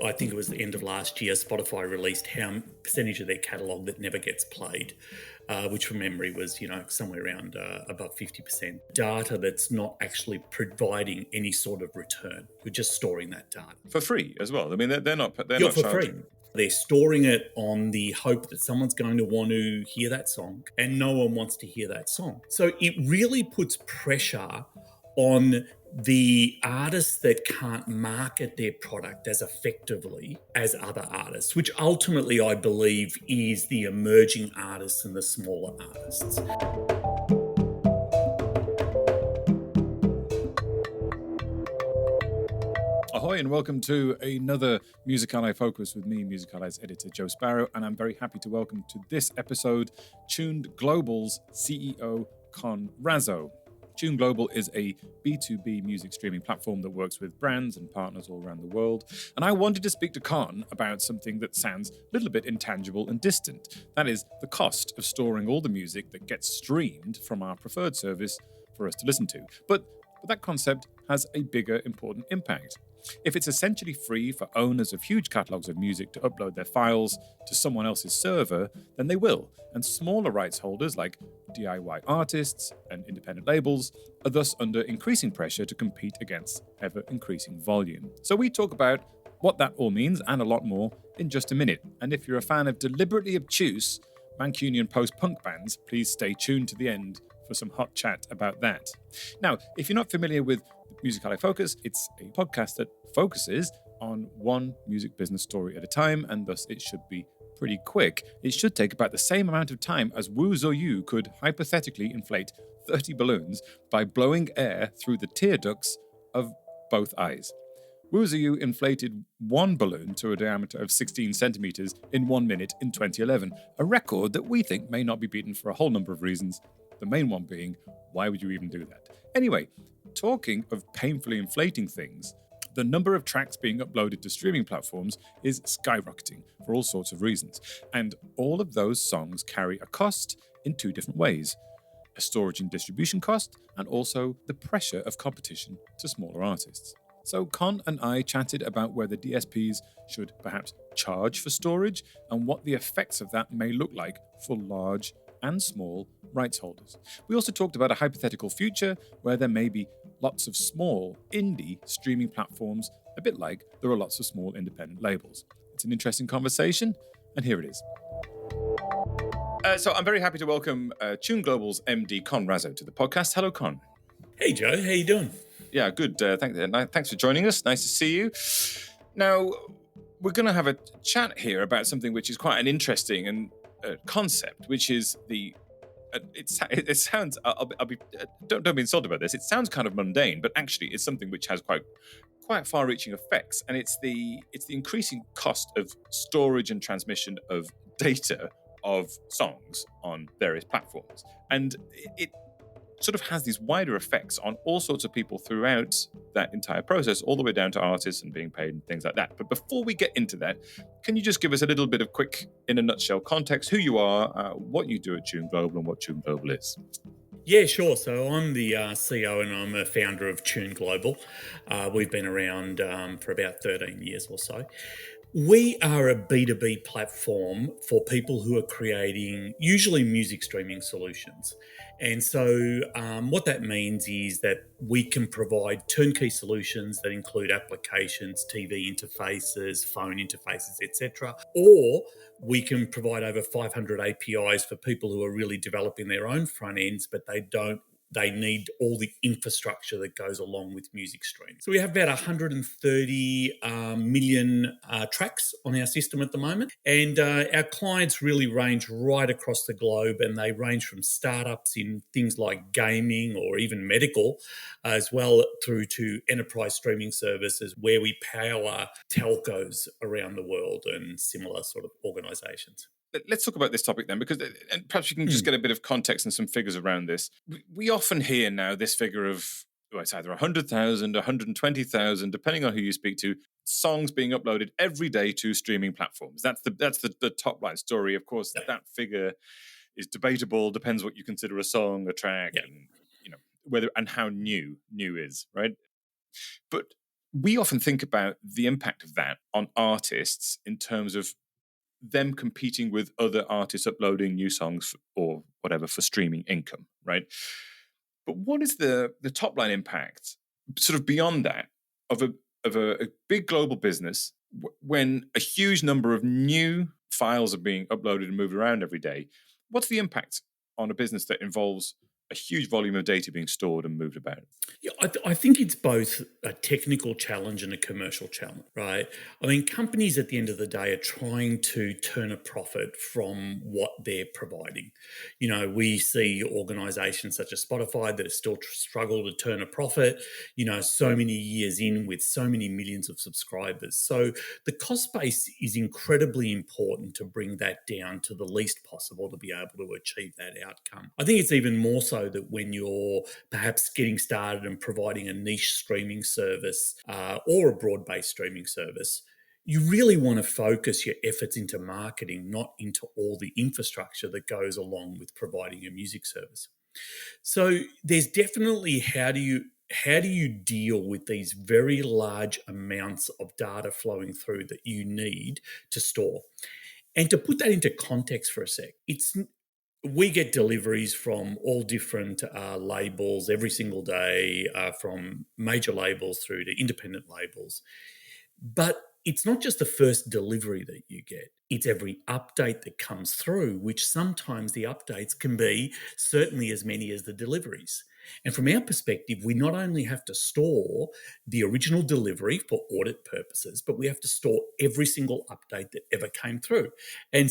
I think it was the end of last year, Spotify released how percentage of their catalogue that never gets played, which from memory was, somewhere around above 50%. Data that's not actually providing any sort of return. We're just storing that data. For free as well. I mean, they're not For charging. free. They're storing it on the hope that someone's going to want to hear that song, and no one wants to hear that song. So it really puts pressure on the artists that can't market their product as effectively as other artists, which ultimately I believe is the emerging artists and the smaller artists. Ahoy and welcome to another Music Ally Focus with me, Music Ally's editor Joe Sparrow, and I'm very happy to welcome to this episode Tuned Global's CEO, Con Raso. Tuned Global is a B2B music streaming platform that works with brands and partners all around the world. And I wanted to speak to Con about something that sounds a little bit intangible and distant. That is the cost of storing all the music that gets streamed from our preferred service for us to listen to. But that concept has a bigger, important impact. If it's essentially free for owners of huge catalogues of music to upload their files to someone else's server, then they will. And smaller rights holders like DIY artists and independent labels are thus under increasing pressure to compete against ever-increasing volume. So we talk about what that all means and a lot more in just a minute. And if you're a fan of deliberately obtuse Mancunian post-punk bands, please stay tuned to the end for some hot chat about that. Now, if you're not familiar with Music Ally Focus, it's a podcast that focuses on one music business story at a time, and thus it should be pretty quick. It should take about the same amount of time as Wu Zhou could hypothetically inflate 30 balloons by blowing air through the tear ducts of both eyes. Wu Zhou inflated one balloon to a diameter of 16 centimeters in 1 minute in 2011, a record that we think may not be beaten for a whole number of reasons. The main one being, why would you even do that? Anyway, talking of painfully inflating things, the number of tracks being uploaded to streaming platforms is skyrocketing for all sorts of reasons. And all of those songs carry a cost in two different ways: a storage and distribution cost, and also the pressure of competition to smaller artists. So Con and I chatted about whether DSPs should perhaps charge for storage and what the effects of that may look like for large and small rights holders. We also talked about a hypothetical future where there may be lots of small indie streaming platforms, a bit like there are lots of small independent labels. It's an interesting conversation, and here it is. So I'm very happy to welcome Tuned Global's MD, Con Raso, to the podcast. Hello, Con. Hey, Joe. How you doing? Yeah, good. Thanks for joining us. Nice to see you. Now, we're going to have a chat here about something which is quite an interesting and concept, which is the. It sounds. I'll be. Don't be insulted about this. It sounds kind of mundane, but actually, it's something which has quite far-reaching effects, and it's the increasing cost of storage and transmission of data of songs on various platforms, and it sort of has these wider effects on all sorts of people throughout that entire process, all the way down to artists and being paid and things like that. But before we get into that, can you just give us a little bit of quick, in a nutshell, context, who you are, what you do at Tuned Global, and what Tuned Global is? Yeah, sure. So I'm the CEO and I'm a founder of Tuned Global. We've been around for about 13 years or so. We are a B2B platform for people who are creating usually music streaming solutions. And so what that means is that we can provide turnkey solutions that include applications, TV interfaces, phone interfaces, etc. Or we can provide over 500 APIs for people who are really developing their own front ends, but they need all the infrastructure that goes along with music streaming. So we have about 130 million tracks on our system at the moment. And our clients really range right across the globe, and they range from startups in things like gaming or even medical, as well through to enterprise streaming services where we power telcos around the world and similar sort of organizations. Let's talk about this topic then, because and perhaps you can just get a bit of context and some figures around this. We often hear now this figure of, well, it's either 100,000, 120,000, depending on who you speak to, songs being uploaded every day to streaming platforms. That's the top line story. Of course, that figure is debatable. Depends what you consider a song, a track, and whether and how new is, right? But we often think about the impact of that on artists in terms of them competing with other artists uploading new songs or whatever for streaming income, right? But what is the top line impact, sort of beyond that, of a big global business when a huge number of new files are being uploaded and moved around every day? What's the impact on a business that involves a huge volume of data being stored and moved about? Yeah, I think it's both a technical challenge and a commercial challenge, right? I mean, companies at the end of the day are trying to turn a profit from what they're providing. You know, we see organizations such as Spotify that are still struggle to turn a profit, you know, so many years in with so many millions of subscribers. So the cost base is incredibly important to bring that down to the least possible to be able to achieve that outcome. I think it's even more so that when you're perhaps getting started and providing a niche streaming service or a broad-based streaming service, you really want to focus your efforts into marketing, not into all the infrastructure that goes along with providing a music service. So there's definitely how do you deal with these very large amounts of data flowing through that you need to store? And to put that into context for a sec, we get deliveries from all different labels every single day, from major labels through to independent labels. But it's not just the first delivery that you get, it's every update that comes through, which sometimes the updates can be certainly as many as the deliveries. And from our perspective, we not only have to store the original delivery for audit purposes, but we have to store every single update that ever came through. And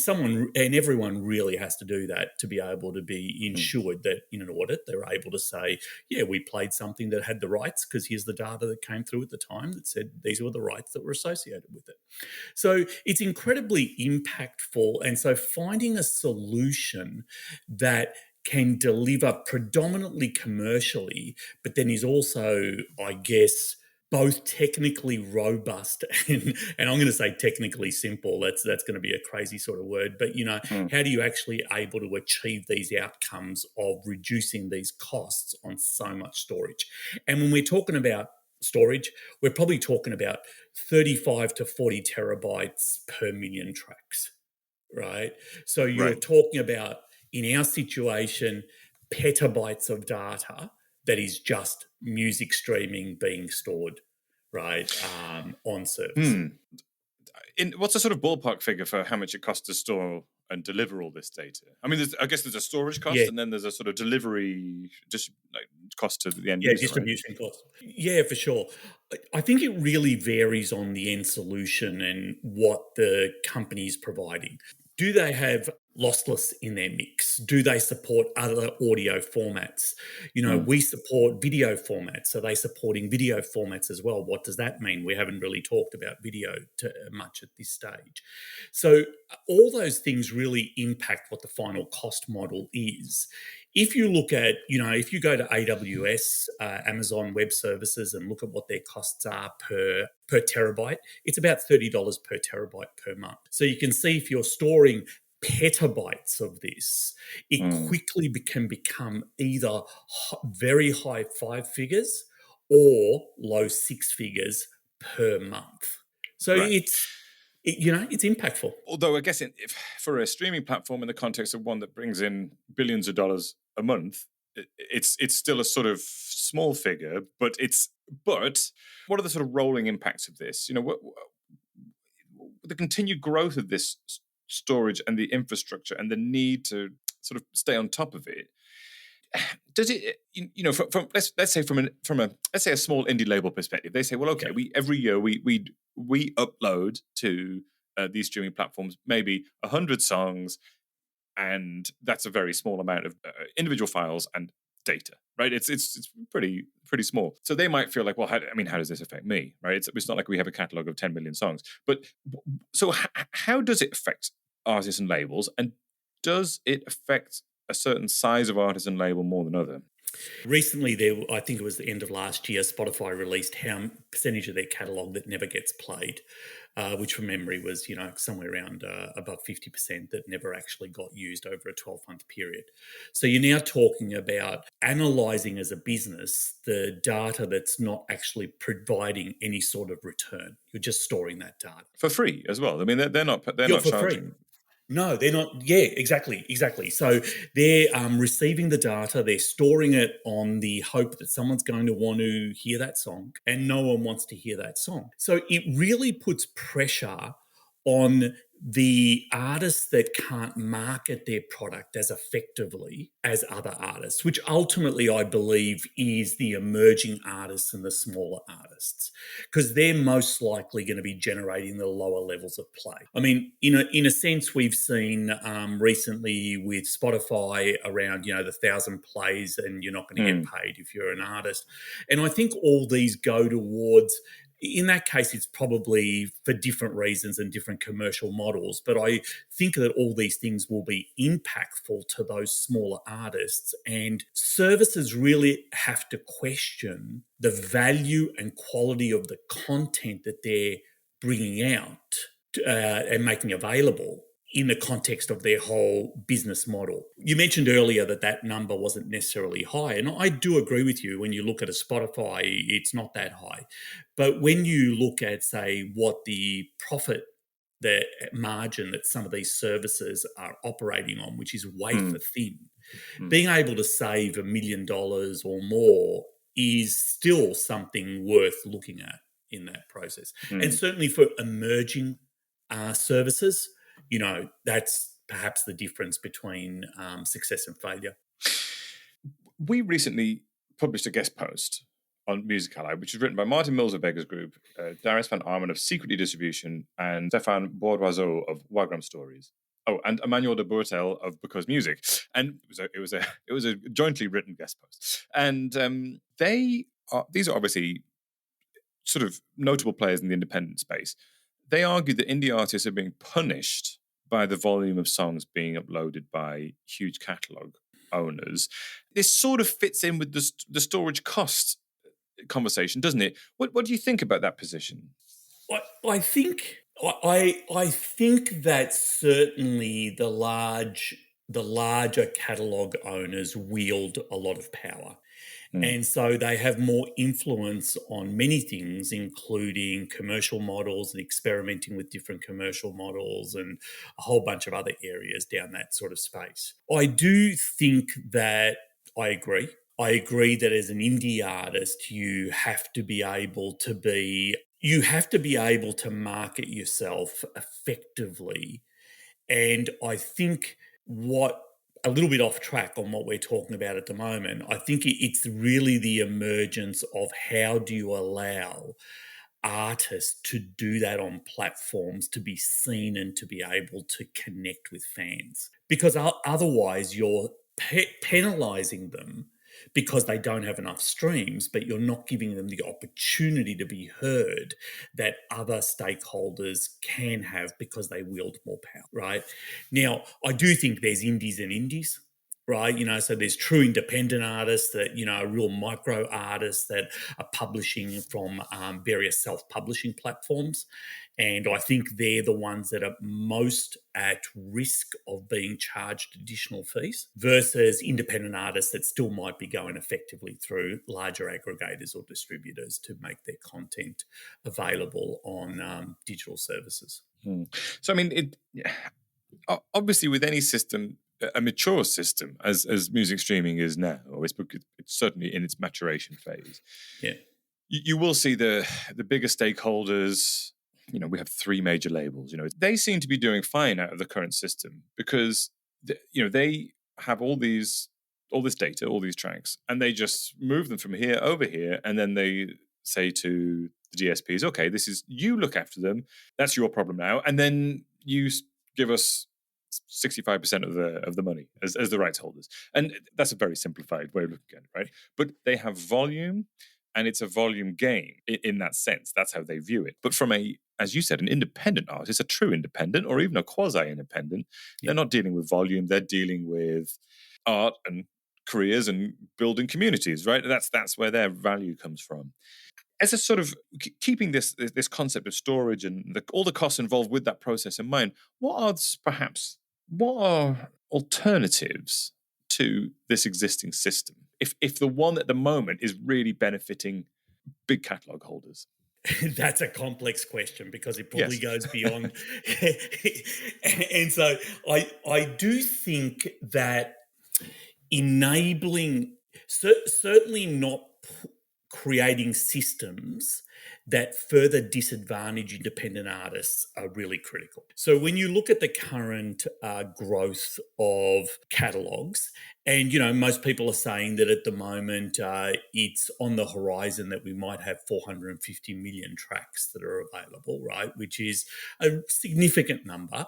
everyone really has to do that to be able to be ensured that in an audit, they're able to say, yeah, we played something that had the rights because here's the data that came through at the time that said these were the rights that were associated with it. So it's incredibly impactful. And so finding a solution that can deliver predominantly commercially, but then is also, I guess, both technically robust and I'm going to say technically simple. That's going to be a crazy sort of word, but you know, Mm. how do you actually able to achieve these outcomes of reducing these costs on so much storage? And when we're talking about storage, we're probably talking about 35 to 40 terabytes per million tracks, right? So you're Right. talking about, in our situation, petabytes of data that is just music streaming being stored, right, on servers. Hmm. What's a sort of ballpark figure for how much it costs to store and deliver all this data? I mean, I guess there's a storage Yeah, cost, and then there's a sort of delivery, just like cost to the end yeah, user, right? distribution costs. Yeah, for sure. I think it really varies on the end solution and what the company's providing. Do they have lossless in their mix? Do they support other audio formats? You know, Mm. we support video formats. So they supporting video formats as well. What does that mean? We haven't really talked about video much at this stage. So all those things really impact what the final cost model is. If you look at, you know, if you go to AWS, Amazon Web Services, and look at what their costs are per terabyte, it's about $30 per terabyte per month. So you can see if you're storing petabytes of this, it Mm. quickly can become either very high five figures or low six figures per month. So Right. it's impactful. Although I guess if, for a streaming platform in the context of one that brings in billions of dollars a month, it's still a sort of small figure, but what are the sort of rolling impacts of this? You know, the continued growth of this storage and the infrastructure and the need to sort of stay on top of it. Does it, you know, from let's say from a let's say a small indie label perspective, they say, well, okay, Okay. we every year we upload to these streaming platforms maybe 100 songs, and that's a very small amount of individual files and data, right? It's pretty small. So they might feel like, well, how does this affect me, right? It's not like we have a catalog of 10 million songs, but so how does it affect artists and labels, and does it affect a certain size of artist and label more than other? Recently, I think it was the end of last year, Spotify released how percentage of their catalog that never gets played, which from memory was, somewhere around above 50% that never actually got used over a 12-month period. So you're now talking about analyzing as a business the data that's not actually providing any sort of return. You're just storing that data. For free as well. I mean, they're You're not for free. charging. No, they're not. Yeah, exactly. So they're receiving the data, they're storing it on the hope that someone's going to want to hear that song, and no one wants to hear that song. So it really puts pressure on the artists that can't market their product as effectively as other artists, which ultimately I believe is the emerging artists and the smaller artists, because they're most likely going to be generating the lower levels of play. I mean, in a sense, we've seen recently with Spotify around, the 1,000 plays and you're not going to get paid if you're an artist. And I think all these go towards, in that case, it's probably for different reasons and different commercial models. But I think that all these things will be impactful to those smaller artists. And services really have to question the value and quality of the content that they're bringing out and making available in the context of their whole business model. You mentioned earlier that number wasn't necessarily high, and I do agree with you. When you look at a Spotify, it's not that high. But when you look at, say, what the profit, the margin that some of these services are operating on, which is wafer thin, being able to save $1 million or more is still something worth looking at in that process. And certainly for emerging services, that's perhaps the difference between success and failure. We recently published a guest post on Music Ally, which is written by Martin Mills of Beggars Group, Darius van Armen of Secretly Distribution, and Stefan Bourdoiseau of Wagram Stories. Oh, and Emmanuel de Bourtel of Because Music, and it was a jointly written guest post. And these are obviously sort of notable players in the independent space. They argue that indie artists are being punished by the volume of songs being uploaded by huge catalog owners. This sort of fits in with the storage cost conversation, doesn't it? What do you think about that position? I think I think that certainly the larger catalog owners wield a lot of power. And so they have more influence on many things, including commercial models and experimenting with different commercial models and a whole bunch of other areas down that sort of space. I do think that I agree. I agree that as an indie artist, you have to be able to market yourself effectively. And I think a little bit off track on what we're talking about at the moment, I think it's really the emergence of how do you allow artists to do that on platforms, to be seen and to be able to connect with fans. Because otherwise you're penalizing them because they don't have enough streams, but you're not giving them the opportunity to be heard that other stakeholders can have because they wield more power, right? Now, I do think there's indies and indies, right? So there's true independent artists that, are real micro artists that are publishing from various self-publishing platforms. And I think they're the ones that are most at risk of being charged additional fees versus independent artists that still might be going effectively through larger aggregators or distributors to make their content available on digital services. So, I mean, obviously with any system, a mature system, as music streaming is now, it's certainly in its maturation phase. Yeah. You will see the bigger stakeholders. We have three major labels. They seem to be doing fine out of the current system because they have all this data, all these tracks, and they just move them from here over here, and then they say to the DSPs, "Okay, you look after them. That's your problem now," and then you give us 65% of the money as the rights holders. And that's a very simplified way of looking at it, right? But they have volume, and it's a volume game in that sense. That's how they view it. But from as you said, an independent artist, a true independent or even a quasi-independent, they're not dealing with volume. They're dealing with art and careers and building communities, right? That's where their value comes from. As a sort of keeping this concept of storage and all the costs involved with that process in mind, what are alternatives to this existing system? If the one at the moment is really benefiting big catalog holders. That's a complex question because it probably Yes. goes beyond. And so I do think that enabling, certainly not creating systems that further disadvantage independent artists are really critical. So when you look at the current growth of catalogues, and most people are saying that at the moment it's on the horizon that we might have 450 million tracks that are available, right? Which is a significant number.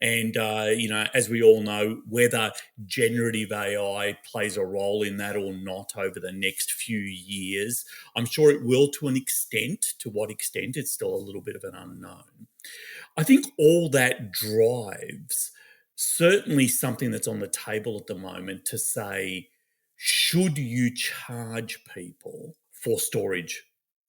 And as we all know, whether generative AI plays a role in that or not over the next few years, I'm sure it will to an extent. To what extent, it's still a little bit of an unknown. I think all that drives certainly something that's on the table at the moment to say, should you charge people for storage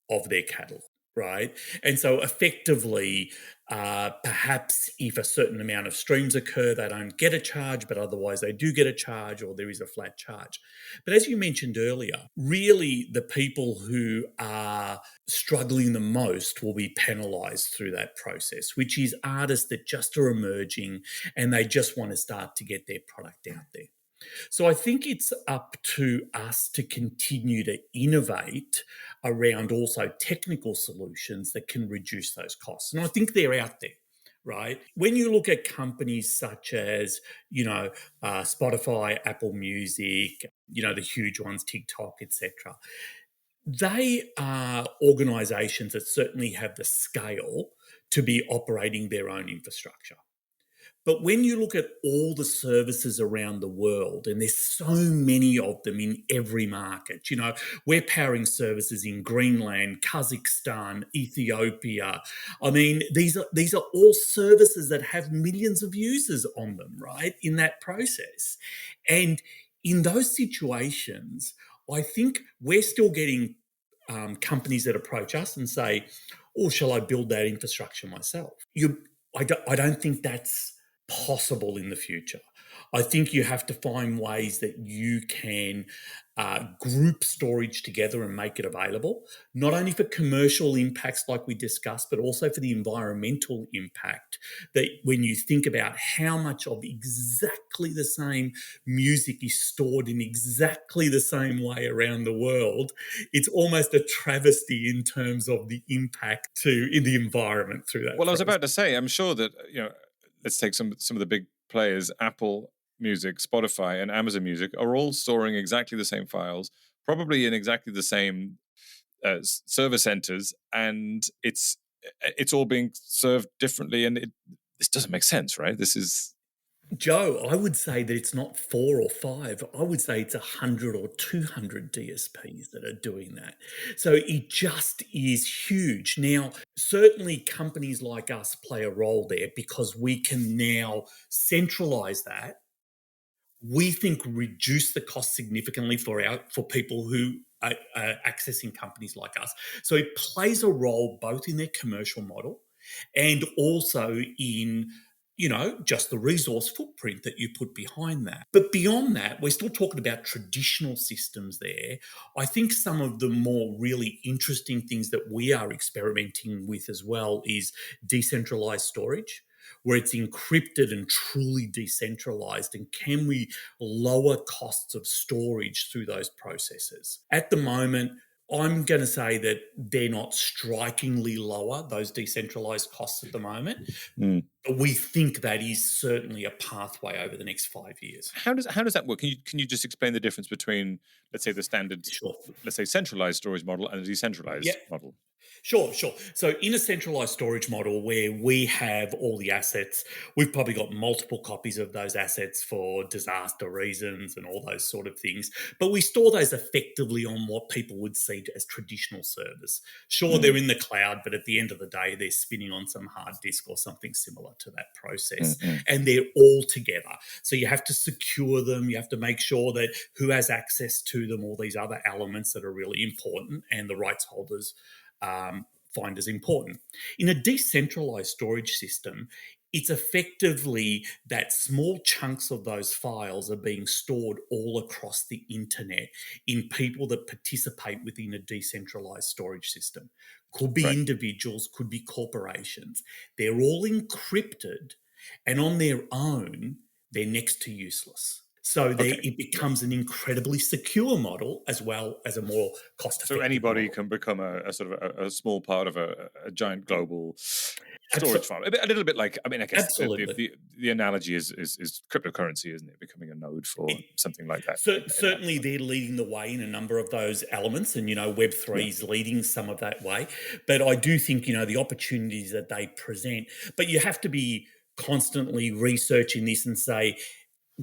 of their catalogue, right? And so effectively, perhaps if a certain amount of streams occur, they don't get a charge, but otherwise they do get a charge or there is a flat charge. But as you mentioned earlier, really the people who are struggling the most will be penalized through that process, which is artists that just are emerging and they just want to start to get their product out there. So I think it's up to us to continue to innovate around also technical solutions that can reduce those costs. And I think they're out there, right? When you look at companies such as, Spotify, Apple Music, the huge ones, TikTok, etc., they are organizations that certainly have the scale to be operating their own infrastructure. But when you look at all the services around the world, and there's so many of them in every market, we're powering services in Greenland, Kazakhstan, Ethiopia. I mean, these are all services that have millions of users on them, right? In that process. And in those situations, I think we're still getting companies that approach us and say, "Oh, shall I build that infrastructure myself?" I don't think that's possible in the future. I think you have to find ways that you can group storage together and make it available, not only for commercial impacts like we discussed, but also for the environmental impact. That when you think about how much of exactly the same music is stored in exactly the same way around the world, it's almost a travesty in terms of the impact in the environment through that Well, I was process. about to say, I'm sure that, let's take some of the big players, Apple Music, Spotify, and Amazon Music are all storing exactly the same files, probably in exactly the same server centers, and it's all being served differently, and this doesn't make sense, right? This is Joe, I would say that it's not 4 or 5. I would say it's 100 or 200 DSPs that are doing that. So it just is huge. Now, certainly companies like us play a role there because we can now centralize that. We think reduce the cost significantly for people who are accessing companies like us. So it plays a role both in their commercial model and also in just the resource footprint that you put behind that. But beyond that, we're still talking about traditional systems there. I think some of the more really interesting things that we are experimenting with as well is decentralized storage, where it's encrypted and truly decentralized. And can we lower costs of storage through those processes? At the moment, I'm going to say that they're not strikingly lower, those decentralized costs at the moment. But we think that is certainly a pathway over the next 5 years. how does that work? Can you just explain the difference between, let's say, the standard, Sure. let's say, centralized storage model and a Yeah, decentralized model? Sure, sure. So in a centralized storage model where we have all the assets, we've probably got multiple copies of those assets for disaster reasons and all those sort of things. But we store those effectively on what people would see as traditional servers. Sure, they're in the cloud, but at the end of the day, they're spinning on some hard disk or something similar to that process. Mm-mm. And they're all together. So you have to secure them. You have to make sure that who has access to them, all these other elements that are really important, and the rights holders find as important. In a decentralized storage system, it's effectively that small chunks of those files are being stored all across the internet in people that participate within a decentralized storage system. Could be Right. individuals, could be corporations. They're all encrypted, and on their own, they're next to useless. So Okay. it becomes an incredibly secure model as well as a more So cost-effective anybody model. can become a sort of a small part of a giant global storage Abso- farm. A little bit like, I mean, I guess Absolutely. the analogy is cryptocurrency, isn't it? Becoming a node for something like that in that Certainly, regard. they're leading the way in a number of those elements, and Web Yeah. three is leading some of that way. But I do think the opportunities that they present. But you have to be constantly researching this and say,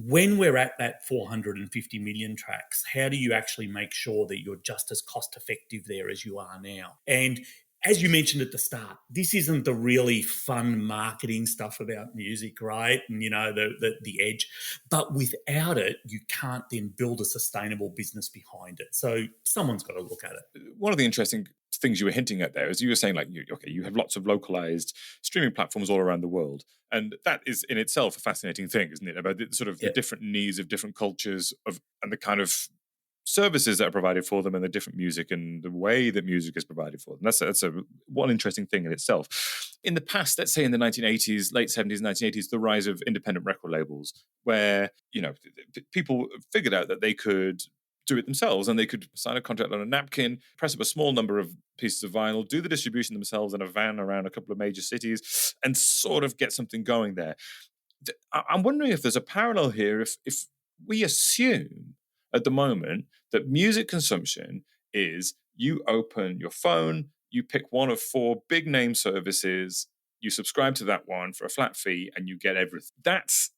when we're at that 450 million tracks, how do you actually make sure that you're just as cost effective there as you are now? And as you mentioned at the start, this isn't the really fun marketing stuff about music, right? And the edge. But without it, you can't then build a sustainable business behind it. So someone's got to look at it. One of the interesting things you were hinting at there is you were saying like you have lots of localized streaming platforms all around the world, and that is in itself a fascinating thing, isn't it? About the, sort of the Yeah. different needs of different cultures of and the kind of services that are provided for them and the different music and the way that music is provided for them. That's a one interesting thing in itself. In the past, let's say in the 1980s, late 70s, 1980s, the rise of independent record labels, where people figured out that they could do it themselves and they could sign a contract on a napkin, press up a small number of pieces of vinyl, do the distribution themselves in a van around a couple of major cities, and sort of get something going there. I'm wondering if there's a parallel here. If we assume at the moment that music consumption is you open your phone, you pick one of four big name services, you subscribe to that one for a flat fee, and you get everything. That's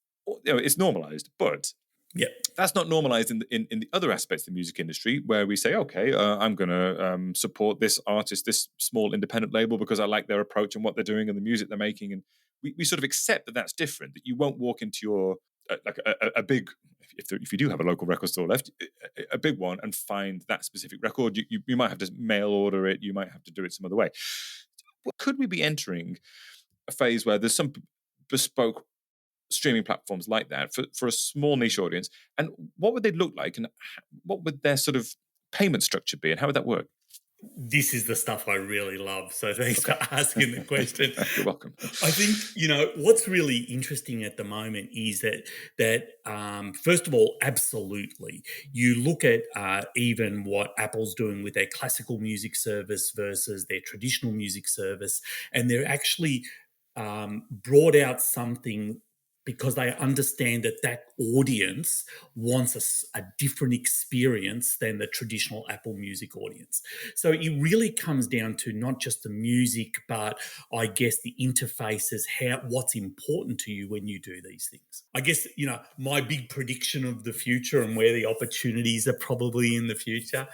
it's normalized, but Yeah. that's not normalized in the other aspects of the music industry where we say, okay, I'm going to support this artist, this small independent label because I like their approach and what they're doing and the music they're making. And we sort of accept that that's different, that you won't walk into your, a big, if you do have a local record store left, a big one and find that specific record. You might have to mail order it. You might have to do it some other way. Could we be entering a phase where there's some bespoke streaming platforms like that for a small niche audience, and what would they look like, and what would their sort of payment structure be, and how would that work? This is the stuff I really love. So thanks Okay. for asking the question. You're welcome. I think what's really interesting at the moment is that first of all, absolutely, you look at even what Apple's doing with their classical music service versus their traditional music service, and they're actually brought out something because they understand that that audience wants a different experience than the traditional Apple Music audience. So it really comes down to not just the music, but I guess the interfaces, what's important to you when you do these things. I guess, my big prediction of the future and where the opportunities are probably in the future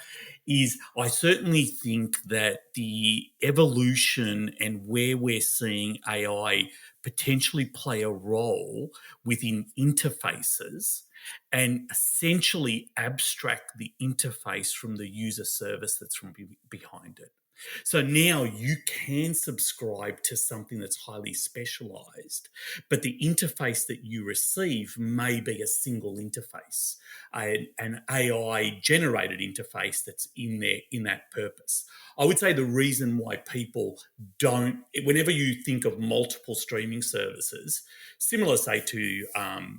is I certainly think that the evolution and where we're seeing AI potentially play a role within interfaces and essentially abstract the interface from the user service that's from behind it. So now you can subscribe to something that's highly specialized, but the interface that you receive may be a single interface, an AI generated interface that's in there in that purpose. I would say the reason why people don't, whenever you think of multiple streaming services, similar, say, to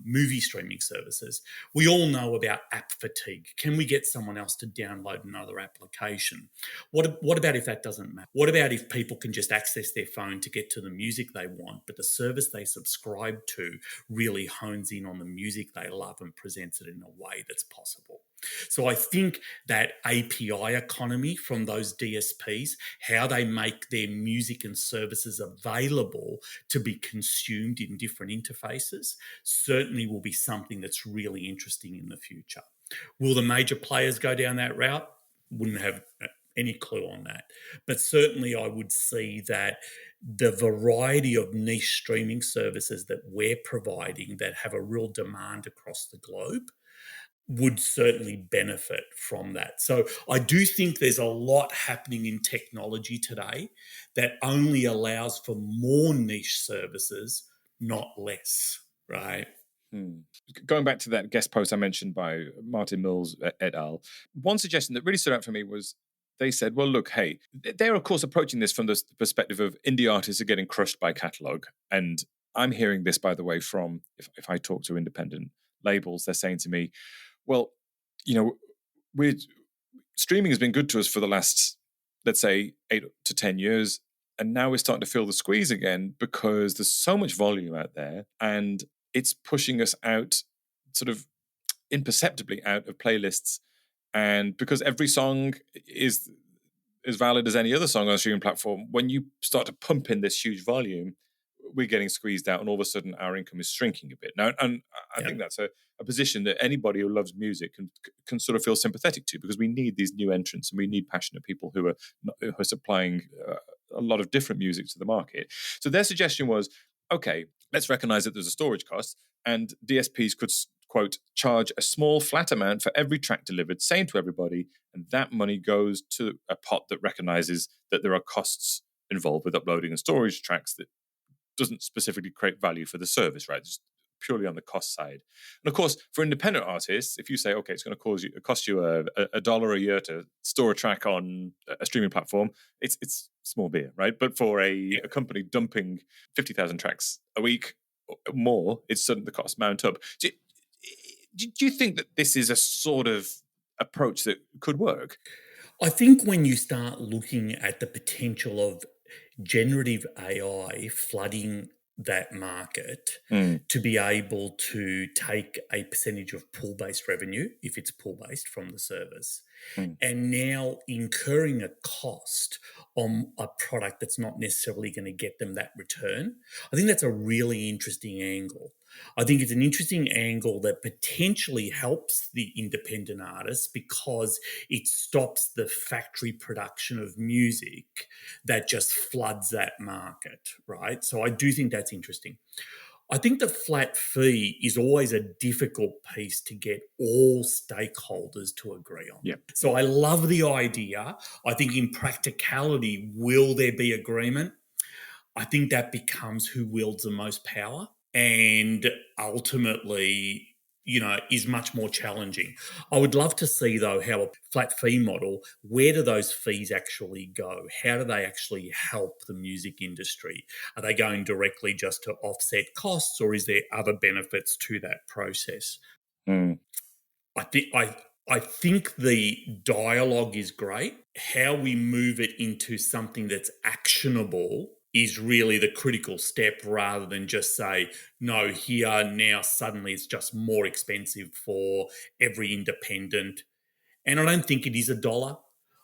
movie streaming services, we all know about app fatigue. Can we get someone else to download another application? What about if that doesn't matter? What about if people can just access their phone to get to the music they want, but the service they subscribe to really hones in on the music they love and presents it in a way that's possible? So I think that API economy from those DSPs, how they make their music and services available to be consumed in different interfaces, certainly will be something that's really interesting in the future. Will the major players go down that route? Wouldn't have any clue on that. But certainly, I would see that the variety of niche streaming services that we're providing that have a real demand across the globe would certainly benefit from that. So I do think there's a lot happening in technology today that only allows for more niche services, not less, right? Going back to that guest post I mentioned by Martin Mills et al., one suggestion that really stood out for me was they said, well, look, hey, they're of course approaching this from the perspective of indie artists are getting crushed by catalog. And I'm hearing this, by the way, from if I talk to independent labels, they're saying to me, well, we're streaming has been good to us for the last, let's say, 8 to 10 years. And now we're starting to feel the squeeze again because there's so much volume out there and it's pushing us out sort of imperceptibly out of playlists. And because every song is as valid as any other song on a streaming platform, when you start to pump in this huge volume, we're getting squeezed out and all of a sudden our income is shrinking a bit. Now, and I think that's a position that anybody who loves music can sort of feel sympathetic to, because we need these new entrants and we need passionate people who are supplying a lot of different music to the market. So their suggestion was, okay, let's recognize that there's a storage cost and DSPs could, quote, charge a small flat amount for every track delivered, same to everybody, and that money goes to a pot that recognizes that there are costs involved with uploading and storage tracks that doesn't specifically create value for the service, right? Just purely on the cost side. And of course, for independent artists, if you say, okay, it's going to cost you a dollar a year to store a track on a streaming platform, it's small beer, right? But for a company dumping 50,000 tracks a week or more, it's suddenly the costs mount up. Do you think that this is a sort of approach that could work? I think when you start looking at the potential of generative AI flooding that market to be able to take a percentage of pool-based revenue, if it's pool-based from the service, and now incurring a cost on a product that's not necessarily going to get them that return, I think that's a really interesting angle. I think it's an interesting angle that potentially helps the independent artists because it stops the factory production of music that just floods that market, right? So I do think that's interesting. I think the flat fee is always a difficult piece to get all stakeholders to agree on. Yep. So I love the idea. I think in practicality, will there be agreement? I think that becomes who wields the most power and ultimately, is much more challenging. I would love to see, though, how a flat fee model, where do those fees actually go? How do they actually help the music industry? Are they going directly just to offset costs, or is there other benefits to that process? I think the dialogue is great. How we move it into something that's actionable is really the critical step, rather than just say, no, here now suddenly it's just more expensive for every independent. And I don't think it is a dollar.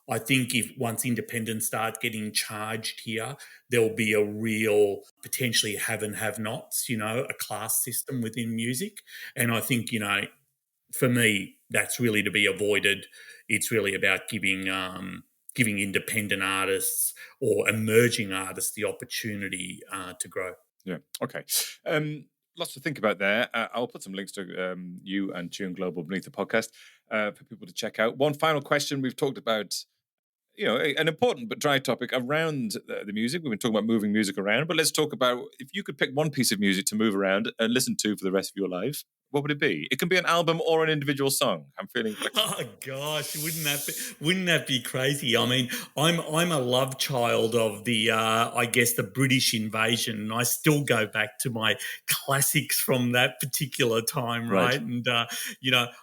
I think if once independents start getting charged here, there'll be a real potentially have and have nots, a class system within music. And I think, for me, that's really to be avoided. It's really about giving independent artists or emerging artists the opportunity to grow. Yeah. Okay. Lots to think about there. I'll put some links to you and Tuned Global beneath the podcast for people to check out. One final question. We've talked about, an important but dry topic around the music. We've been talking about moving music around, but let's talk about if you could pick one piece of music to move around and listen to for the rest of your life. What would it be? It can be an album or an individual song. I'm feeling flexible. Oh gosh, wouldn't that be crazy? I mean, I'm a love child of the I guess the British invasion, and I still go back to my classics from that particular time, right? And I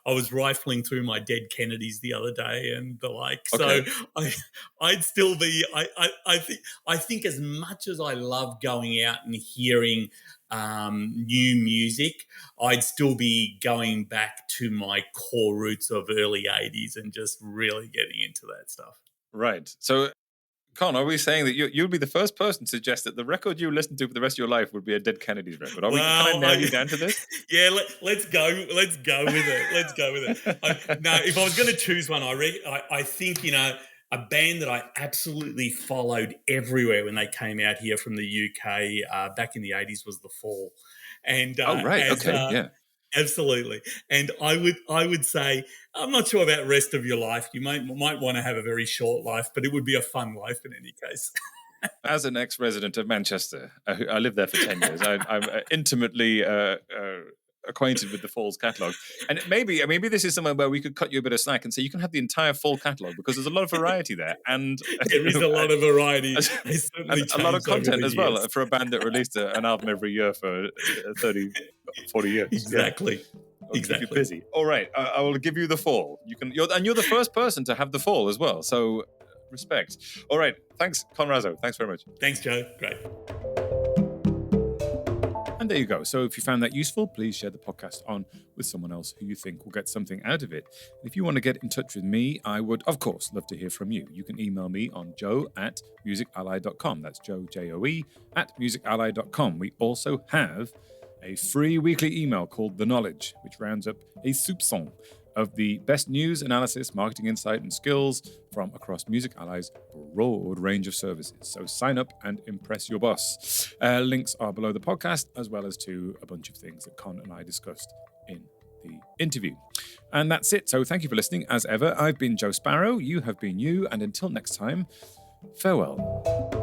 was rifling through my dead Kennedys the other day and the like. So I'd still be I think as much as I love going out and hearing new music, I'd still be going back to my core roots of early 80s and just really getting into that stuff. Right. So, Con, are we saying that you'll be the first person to suggest that the record you listen to for the rest of your life would be a Dead Kennedys record? Can I Well, nail you down to this? yeah, let's go with it. Let's go with it. No, if I was going to choose one, I think a band that I absolutely followed everywhere when they came out here from the UK back in the 80s was The Fall, and Oh, right. Okay. Yeah. absolutely. And I would say, I'm not sure about rest of your life. You might want to have a very short life, but it would be a fun life in any case. As an ex-resident of Manchester, I lived there for 10 years. I'm intimately acquainted with the Fall's catalogue. And maybe this is somewhere where we could cut you a bit of slack and say you can have the entire Fall catalogue, because there's a lot of variety there. And there is a lot of variety. And a lot of content as well for a band that released an album every year for 30, 40 years. Exactly. Yeah. Exactly. Keep you busy. All right, I will give you The Fall. You're the first person to have The Fall as well. So respect. All right, thanks, Raso. Thanks very much. Thanks, Joe. Great. And there you go. So if you found that useful, please share the podcast on with someone else who you think will get something out of it. If you want to get in touch with me, I would, of course, love to hear from you. You can email me on joe@musically.com. That's Joe, Joe, @musically.com. We also have a free weekly email called The Knowledge, which rounds up a soupçon of the best news, analysis, marketing insight, and skills from across Music Ally's broad range of services. So sign up and impress your boss. Links are below the podcast, as well as to a bunch of things that Con and I discussed in the interview. And that's it. So thank you for listening. As ever, I've been Joe Sparrow. You have been you. And until next time, farewell.